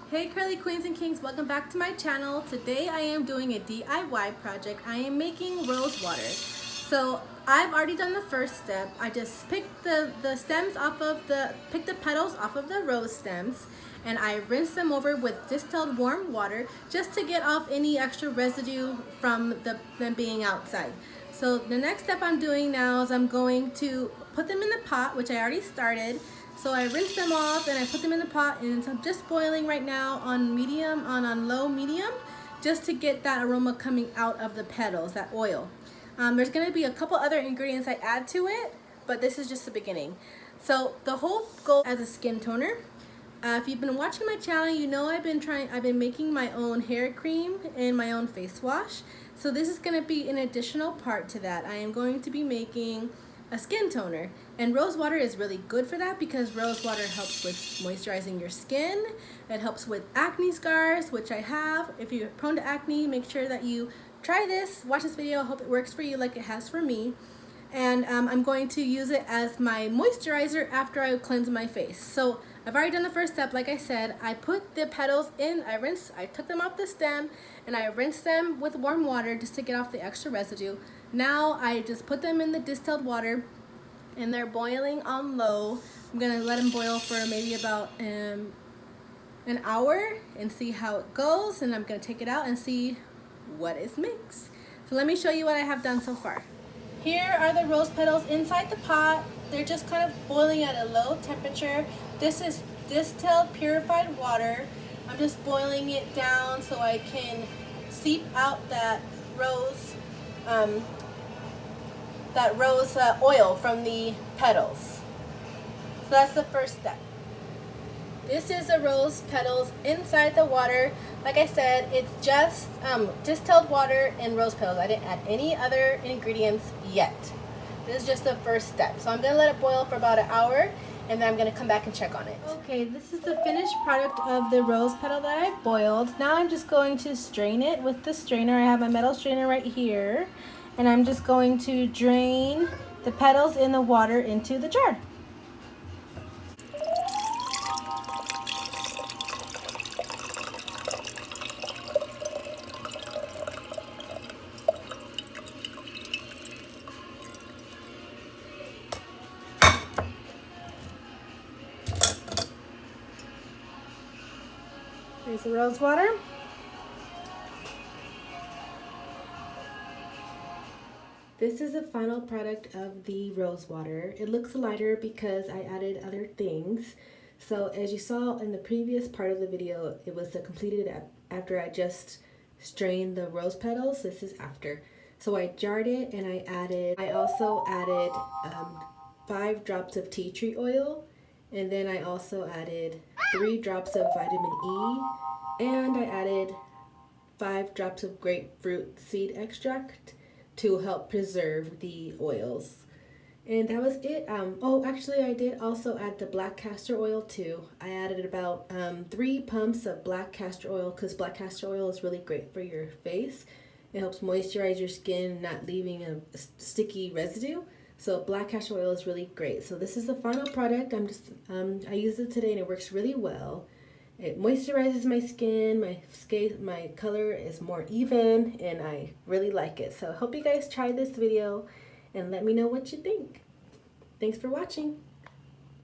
Hey curly queens and kings, welcome back to my channel. Today I am doing a DIY project. I am making rose water. So I've already done the first step. I just picked the stems off of picked the petals off of the rose stems, and I rinsed them over with distilled warm water just to get off any extra residue from them being outside. So the next step I'm doing now is I'm going to put them in the pot, which I already started. So I rinsed them off and I put them in the pot, and I'm just boiling right now on low medium, just to get that aroma coming out of the petals, that oil. There's going to be a couple other ingredients I add to it, but this is just the beginning. So the whole goal as a skin toner. If you've been watching my channel, you know I've been making my own hair cream and my own face wash. So this is going to be an additional part to that. I am going to be making a skin toner, and rose water is really good for that because rose water helps with moisturizing your skin. It helps with acne scars, which I have. If you're prone to acne, make sure that you try this, watch this video. I hope it works for you like it has for me. And I'm going to use it as my moisturizer after I cleanse my face. So I've already done the first step. Like I said, I put the petals in, I took them off the stem and I rinsed them with warm water just to get off the extra residue. Now I just put them in the distilled water and they're boiling on low. I'm gonna let them boil for maybe about an hour and see how it goes, and I'm gonna take it out and see what is mixed. So let me show you what I have done so far. Here are the rose petals inside the pot. They're just kind of boiling at a low temperature. This is distilled purified water. I'm just boiling it down so I can seep out that rose oil from the petals. So that's the first step. This is the rose petals inside the water. Like I said, it's just distilled water and rose petals. I didn't add any other ingredients yet. This is just the first step. So I'm gonna let it boil for about an hour, and then I'm gonna come back and check on it. Okay, this is the finished product of the rose petal that I boiled. Now I'm just going to strain it with the strainer. I have a metal strainer right here, and I'm just going to drain the petals in the water into the jar. There's the rose water. This is the final product of the rose water. It looks lighter because I added other things. So as you saw in the previous part of the video, it was completed after I just strained the rose petals. This is after. So I jarred it and I also added 5 drops of tea tree oil. And then I also added 3 drops of vitamin E, and I added 5 drops of grapefruit seed extract to help preserve the oils. And that was it. Oh, actually I did also add the black castor oil too. I added about 3 pumps of black castor oil because black castor oil is really great for your face. It helps moisturize your skin, not leaving a sticky residue. So black castor oil is really great. So this is the final product. I used it today and it works really well. It moisturizes my skin. My color is more even, and I really like it. So I hope you guys try this video and let me know what you think. Thanks for watching.